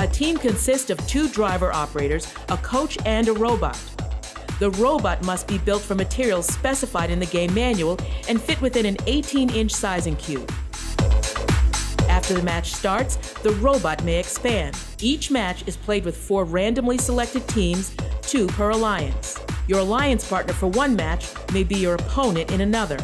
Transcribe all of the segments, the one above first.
team consists of 2 driver operators, a coach, and a robot. The robot must be built from materials specified in the game manual and fit within an 18-inch sizing cube. After the match starts, the robot may expand. Each match is played with 4 randomly selected teams, 2 per alliance. Your alliance partner for one match may be your opponent in another.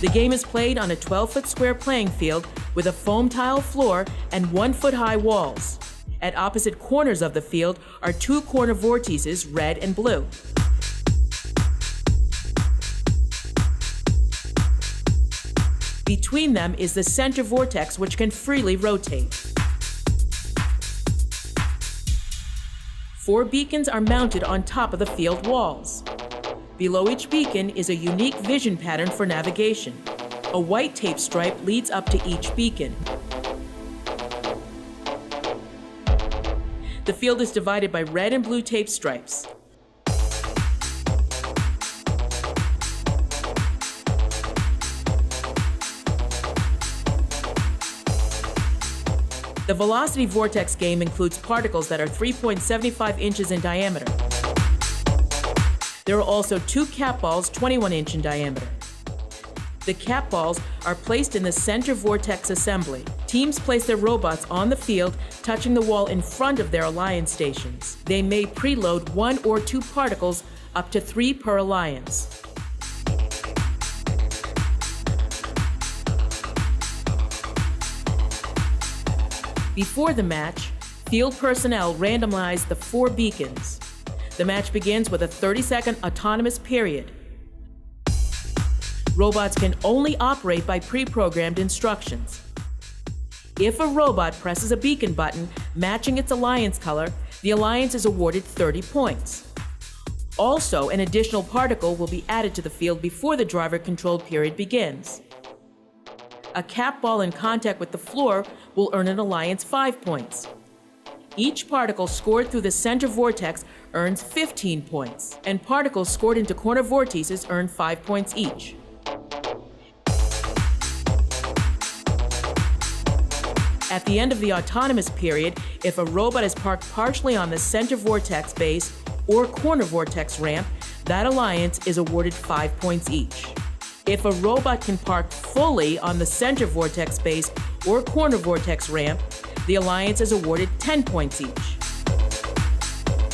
The game is played on a 12-foot square playing field with a foam tile floor and 1-foot-high walls. At opposite corners of the field are 2 corner vortices, red and blue. Between them is the center vortex, which can freely rotate. 4 beacons are mounted on top of the field walls. Below each beacon is a unique vision pattern for navigation. A white tape stripe leads up to each beacon. The field is divided by red and blue tape stripes. The Velocity Vortex game includes particles that are 3.75 inches in diameter. There are also 2 cap balls 21-inch in diameter. The cap balls are placed in the center vortex assembly. Teams place their robots on the field, touching the wall in front of their alliance stations. They may preload 1 or 2 particles, up to 3 per alliance. Before the match, field personnel randomize the 4 beacons. The match begins with a 30-second autonomous period. Robots can only operate by pre-programmed instructions. If a robot presses a beacon button matching its alliance color, the alliance is awarded 30 points. Also, an additional particle will be added to the field before the driver-controlled period begins. A cap ball in contact with the floor will earn an alliance 5 points. Each particle scored through the center vortex earns 15 points, and particles scored into corner vortices earn 5 points each. At the end of the autonomous period, if a robot is parked partially on the center vortex base or corner vortex ramp, that alliance is awarded 5 points each. If a robot can park fully on the center vortex base or corner vortex ramp, the alliance is awarded 10 points each.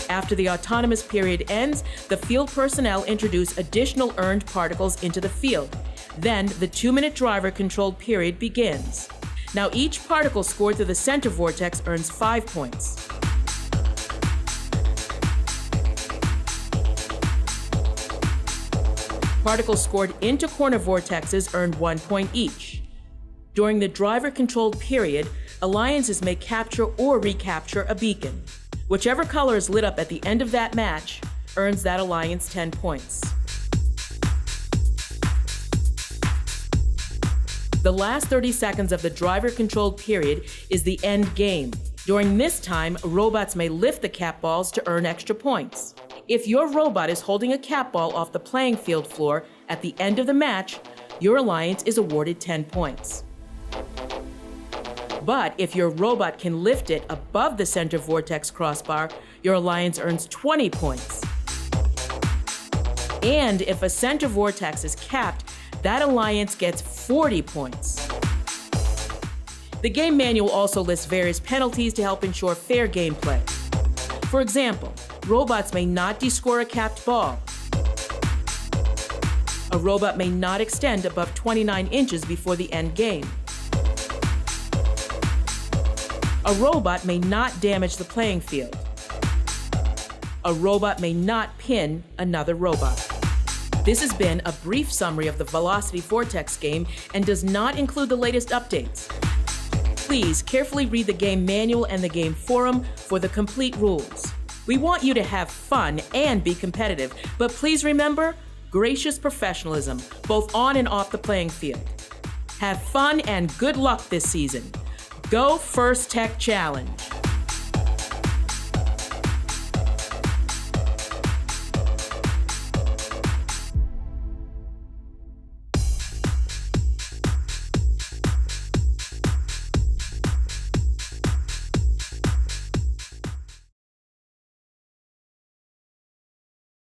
After the autonomous period ends, the field personnel introduce additional earned particles into the field. Then the 2-minute driver-controlled period begins. Now each particle scored through the center vortex earns 5 points. Particles scored into corner vortexes earn 1 point each. During the driver-controlled period, alliances may capture or recapture a beacon. Whichever color is lit up at the end of that match earns that alliance 10 points. The last 30 seconds of the driver-controlled period is the end game. During this time, robots may lift the cap balls to earn extra points. If your robot is holding a cap ball off the playing field floor at the end of the match, your alliance is awarded 10 points. But if your robot can lift it above the center vortex crossbar, your alliance earns 20 points. And if a center vortex is capped, that alliance gets 40 points. The game manual also lists various penalties to help ensure fair gameplay. For example, robots may not descore a capped ball. A robot may not extend above 29 inches before the end game. A robot may not damage the playing field. A robot may not pin another robot. This has been a brief summary of the Velocity Vortex game and does not include the latest updates. Please carefully read the game manual and the game forum for the complete rules. We want you to have fun and be competitive, but please remember gracious professionalism, both on and off the playing field. Have fun and good luck this season. Go First Tech Challenge!